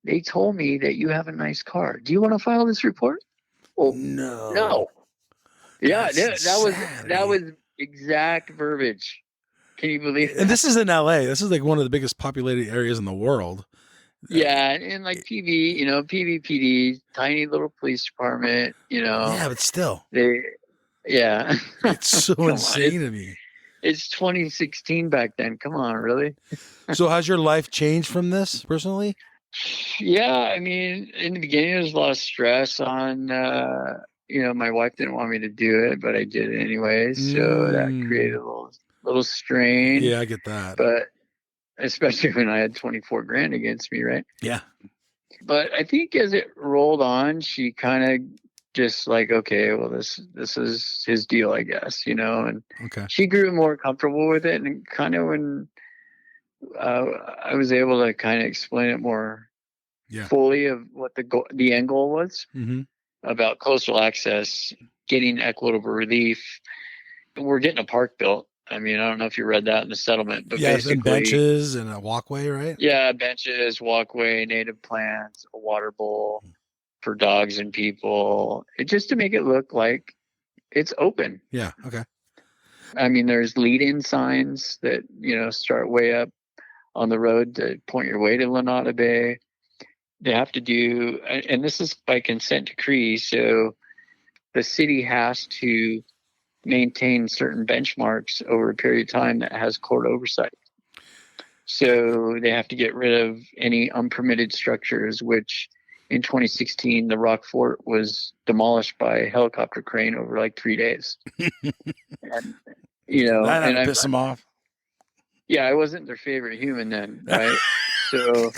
they told me that you have a nice car. Do you want to file this report? Well, no. Yeah, that was exact verbiage. Can you believe that? And this is in LA. This is like one of the biggest populated areas in the world. Yeah, and like PV, PVPD, tiny little police department, Yeah, but still. It's so insane to me. It's 2016 back then. Come on, really? So has your life changed from this personally? Yeah, I mean, in the beginning, there was a lot of stress on, my wife didn't want me to do it, but I did it anyways. So that created a little strain. Yeah, I get that. But especially when I had 24 grand against me, right? Yeah. But I think as it rolled on, she kind of just like, okay, well, this is his deal, I guess, and she grew more comfortable with it. And kind of when I was able to kind of explain it more fully of what the end goal was about coastal access, getting equitable relief. We're getting a park built. I mean, I don't know if you read that in the settlement, but basically and benches and a walkway, right? Yeah, benches, walkway, native plants, a water bowl for dogs and people, just to make it look like it's open. Yeah. Okay. I mean, there's lead-in signs that, start way up on the road to point your way to Lunada Bay. They have to do, and this is by consent decree, so the city has to maintain certain benchmarks over a period of time that has court oversight. So they have to get rid of any unpermitted structures, which in 2016, the Rock Fort was demolished by a helicopter crane over like 3 days. And, that had to piss them off. Yeah, I wasn't their favorite human then, right? So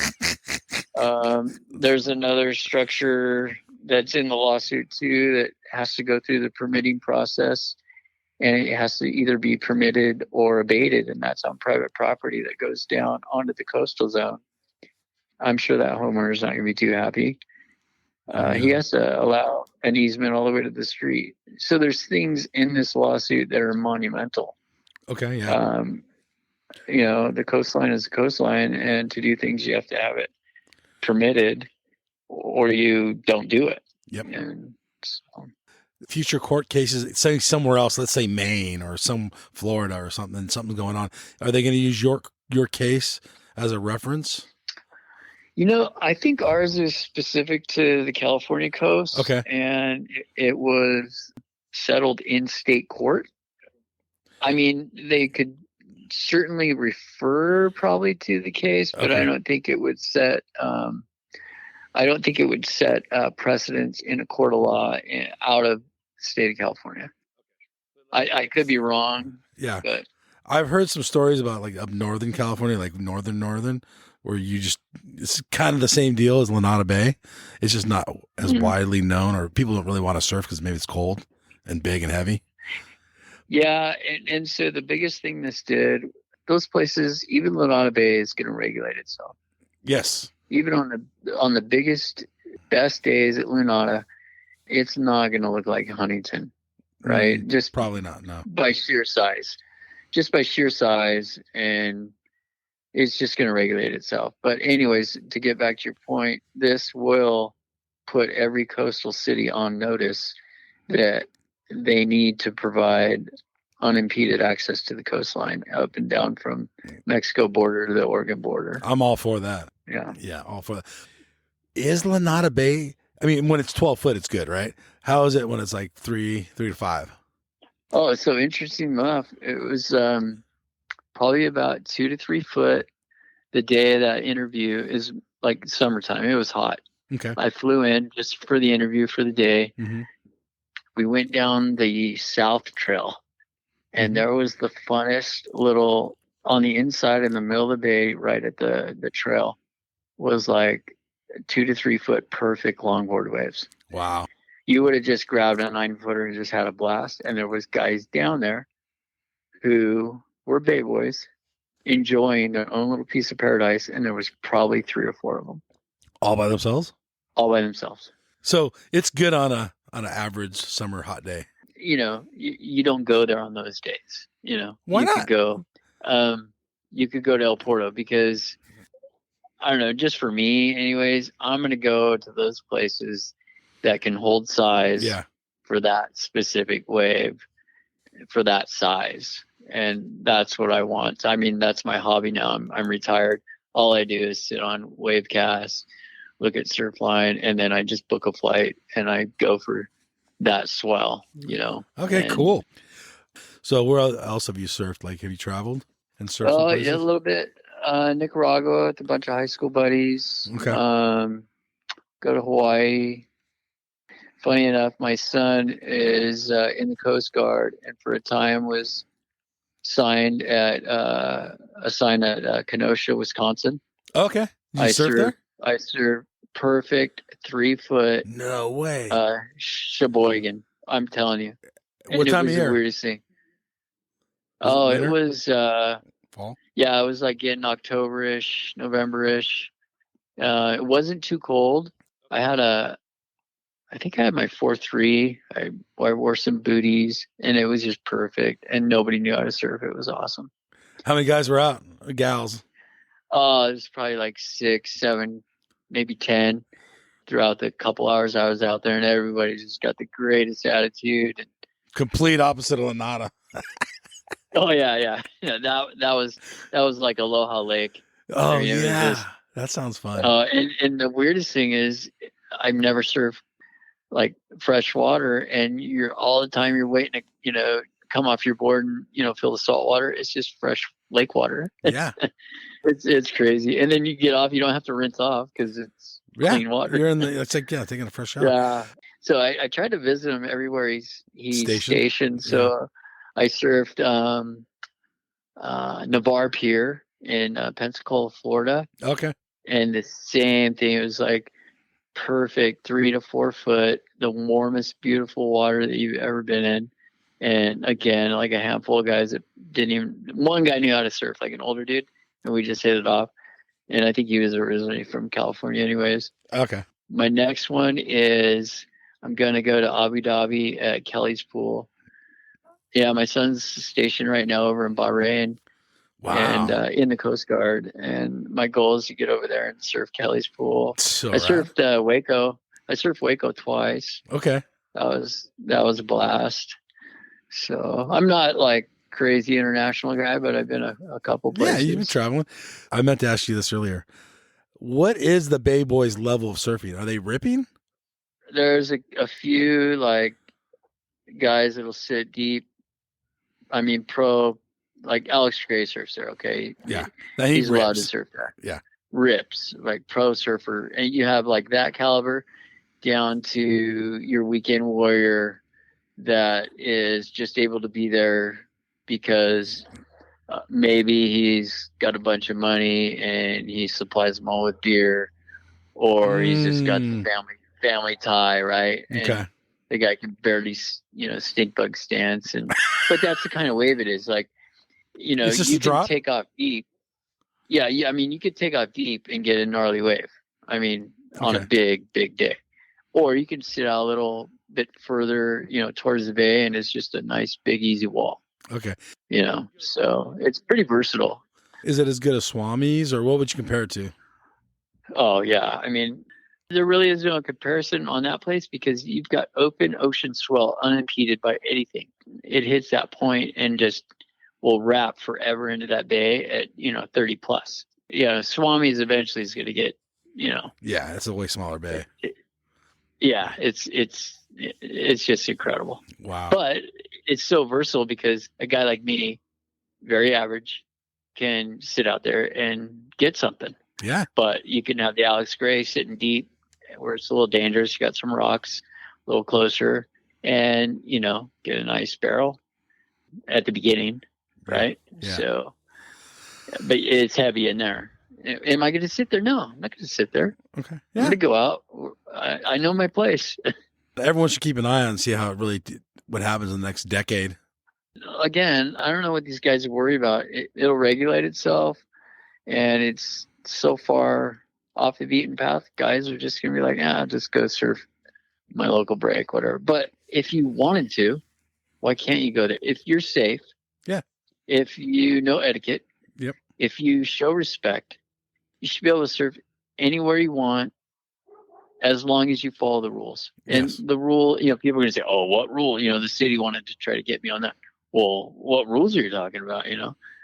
there's another structure that's in the lawsuit too that has to go through the permitting process. And it has to either be permitted or abated, and that's on private property that goes down onto the coastal zone. I'm sure that homeowner is not going to be too happy. He has to allow an easement all the way to the street. So there's things in this lawsuit that are monumental. Okay, yeah. The coastline is the coastline, and to do things, you have to have it permitted, or you don't do it. Yep. And so, future court cases, say somewhere else, let's say Maine or some Florida or something's going on, are they going to use your case as a reference? I think ours is specific to the California coast. Okay. And it was settled in state court. I mean, they could certainly refer probably to the case, but I don't think it would set precedence in a court of law out of the state of California. I could be wrong. Yeah. But I've heard some stories about like up northern California, like northern, where it's kind of the same deal as Lunada Bay. It's just not as widely known, or people don't really want to surf because maybe it's cold and big and heavy. Yeah. And so the biggest thing this did, those places, even Lunada Bay is going to regulate itself. Yes. Even on the biggest, best days at Lunada, it's not going to look like Huntington, right? Just probably not. No. By sheer size, and it's just going to regulate itself. But anyways, to get back to your point, this will put every coastal city on notice that they need to provide unimpeded access to the coastline up and down from Mexico border to the Oregon border. I'm all for that. Yeah. Yeah, all for that. Is Lunada Bay? I mean, when it's 12 foot, it's good, right? How is it when it's like three to five? Oh, so interesting enough. It was probably about 2 to 3 foot. The day of that interview is like summertime. It was hot. Okay. I flew in just for the interview for the day. Mm-hmm. We went down the South Trail, and Mhm. there was the funnest little on the inside in the middle of the bay, right at the trail, was like 2 to 3 foot perfect longboard waves. Wow. You would have just grabbed a 9-footer and just had a blast. And there was guys down there who were bay boys enjoying their own little piece of paradise, and there was probably 3 or 4 of them All by themselves? all by themselves. So it's good on an average summer hot day. You know, you don't go there on those days. You know, Why you not? could go. You could go to El Porto because I don't know. Just for me, anyways, I'm gonna go to those places that can hold size Yeah. for that specific wave, for that size, and that's what I want. I mean, that's my hobby now. I'm retired. All I do is sit on Wavecast, look at Surfline, and then I just book a flight and I go for that swell, you know. Okay, And, cool. So where else have you surfed? Like, have you traveled and surfed? Oh, places? yeah, a little bit. Nicaragua with a bunch of high school buddies. Okay. Go to Hawaii. Funny enough, my son is in the Coast Guard, and for a time was assigned at Kenosha, Wisconsin. Okay. Did you surf there? I surf perfect 3-foot No way. Sheboygan. I'm telling you. What And time it was of year? the weirdest thing. Was it Oh, winter? it was Fall? yeah, it was like getting October-ish, November-ish. It wasn't too cold. I think I had my 4.3. I wore some booties, and it was just perfect. And nobody knew how to surf. It was awesome. How many guys were out? Gals? It was probably like 6, 7, maybe 10 throughout the couple hours I was out there, and everybody just got the greatest attitude. And, Complete opposite of Lunada. oh yeah. That was like Aloha Lake. Oh, I mean, it was yeah. just- That sounds fun. and the weirdest thing is, I've never surfed like fresh water, and you're all the time you're waiting to come off your board and fill the salt water. It's just fresh lake water. Yeah. It's crazy, and then you get off, you don't have to rinse off because it's clean water. You're it's like taking a fresh shower. Yeah. So I tried to visit him everywhere he's stationed. So I surfed Navarre Pier in Pensacola, Florida. Okay. And the same thing. It was like perfect 3 to 4 foot, the warmest, beautiful water that you've ever been in. And again, like a handful of guys that one guy knew how to surf, like an older dude, and we just hit it off. And I think he was originally from California anyways. Okay. My next one is I'm going to go to Abu Dhabi at Kelly's Pool. Yeah, my son's stationed right now over in Bahrain. Wow. And in the Coast Guard. And my goal is to get over there and surf Kelly's Pool. So I surfed Waco. I surfed Waco twice. Okay. That was a blast. So I'm not like crazy international guy, but I've been a couple places. Yeah, you've been traveling. I meant to ask you this earlier. What is the Bay Boys level of surfing? Are they ripping? There's a few like guys that'll sit deep. I mean, pro, like Alex Gray surfs there. Okay. Yeah. He's allowed to surf there. Yeah. Rips, like pro surfer. And you have like that caliber down to your weekend warrior that is just able to be there because maybe he's got a bunch of money and he supplies them all with beer, or he's just got the family tie, right? Okay. And the guy can barely, stink bug stance, but that's the kind of wave it is. Like, you can take off deep. Yeah. I mean, you could take off deep and get a gnarly wave. I mean, on a big day, or you can sit out a little bit further, towards the bay, and it's just a nice big easy wall. Okay. So it's pretty versatile. Is it as good as Swami's, or what would you compare it to? Oh yeah. I mean, there really is no comparison on that place because you've got open ocean swell unimpeded by anything. It hits that point and just will wrap forever into that bay at 30 plus. Swami's eventually is going to get, Yeah, it's a way smaller bay. It's just incredible. Wow. But it's so versatile because a guy like me, very average, can sit out there and get something. Yeah. But you can have the Alex Gray sitting deep where it's a little dangerous. You got some rocks a little closer and, get a nice barrel at the beginning. Right. Yeah. So, but it's heavy in there. Am I going to sit there? No, I'm not going to sit there. Okay. Yeah. I'm going to go out. I know my place. Everyone should keep an eye on and see how it really, what happens in the next decade. Again, I don't know what these guys worry about. It'll regulate itself, and it's so far off the beaten path. Guys are just going to be like, I'll just go surf my local break, whatever. But if you wanted to, why can't you go there? If you're safe. Yeah. If you know etiquette. Yep. If you show respect, you should be able to surf anywhere you want as long as you follow the rules. And the rule, people are going to say, oh, what rule? The city wanted to try to get me on that. Well, what rules are you talking about?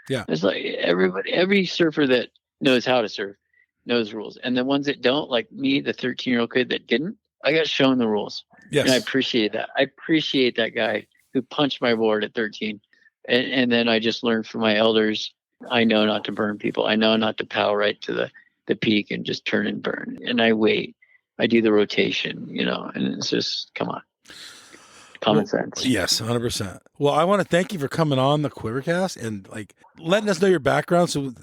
Yeah. It's like every surfer that knows how to surf knows rules. And the ones that don't, like me, the 13-year-old kid that didn't, I got shown the rules. Yes. And I appreciate that. I appreciate that guy who punched my board at 13. And then I just learned from my elders, I know not to burn people. I know not to pow right to the peak and just turn and burn. And I wait. I do the rotation, and it's just, come on. Common sense. Yes, 100%. Well, I want to thank you for coming on the Quivercast and letting us know your background. So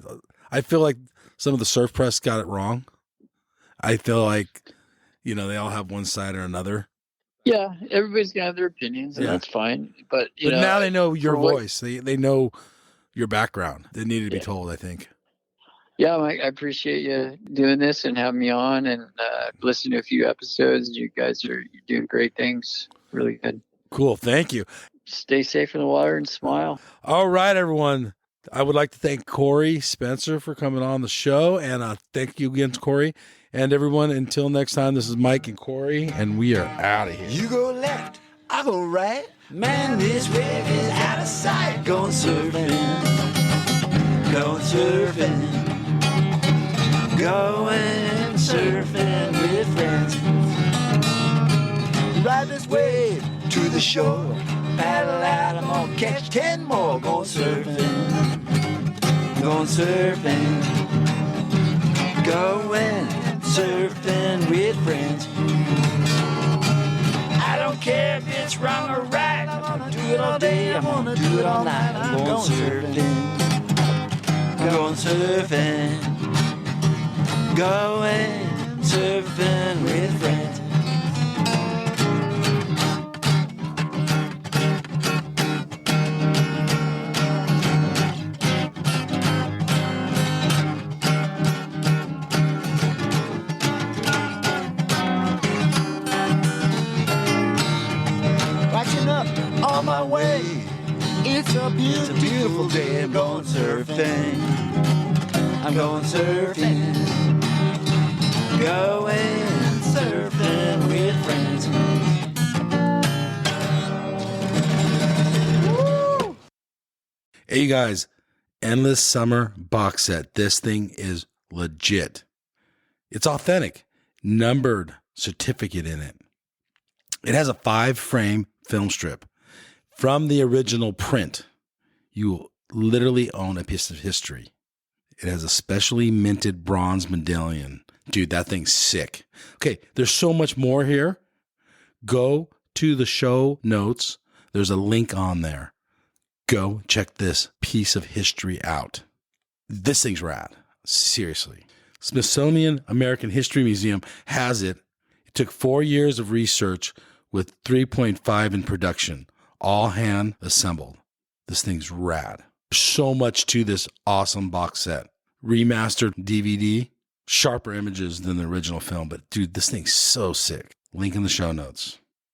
I feel like some of the surf press got it wrong. I feel like, they all have one side or another. Yeah, everybody's gonna have their opinions, and that's fine. But now they know your voice. They know your background. They needed to be told, I think. Yeah, I appreciate you doing this and having me on, and listened to a few episodes. You guys you're doing great things. Really good. Cool. Thank you. Stay safe in the water and smile. All right, everyone. I would like to thank Cory Spencer for coming on the show, and thank you again, Cory. And everyone, until next time, this is Mike and Cory, and we are out of here. You go left, I go right. Man, this wave is out of sight. Going surfing, going surfing, going surfing with friends. Ride this wave to the shore. Paddle out, I'm gonna catch 10 more. Going surfing, going surfing, going surfing with friends. I don't care if it's wrong or right. I'm gonna do it all day, I'm gonna do it all night. I'm going surfing, going surfing, going surfing with friends. On my way, it's a beautiful day. I'm going surfing, I'm going surfing, going surfing with friends. Woo! Hey, you guys, Endless Summer box set. This thing is legit. It's authentic, numbered certificate in it. It has a 5-frame film strip. From the original print, you literally own a piece of history. It has a specially minted bronze medallion. Dude, that thing's sick. Okay, there's so much more here. Go to the show notes. There's a link on there. Go check this piece of history out. This thing's rad. Seriously. Smithsonian American History Museum has it. It took 4 years of research with 3.5 in production. All hand assembled. This thing's rad. So much to this awesome box set. Remastered DVD, sharper images than the original film. But dude, this thing's so sick. Link in the show notes.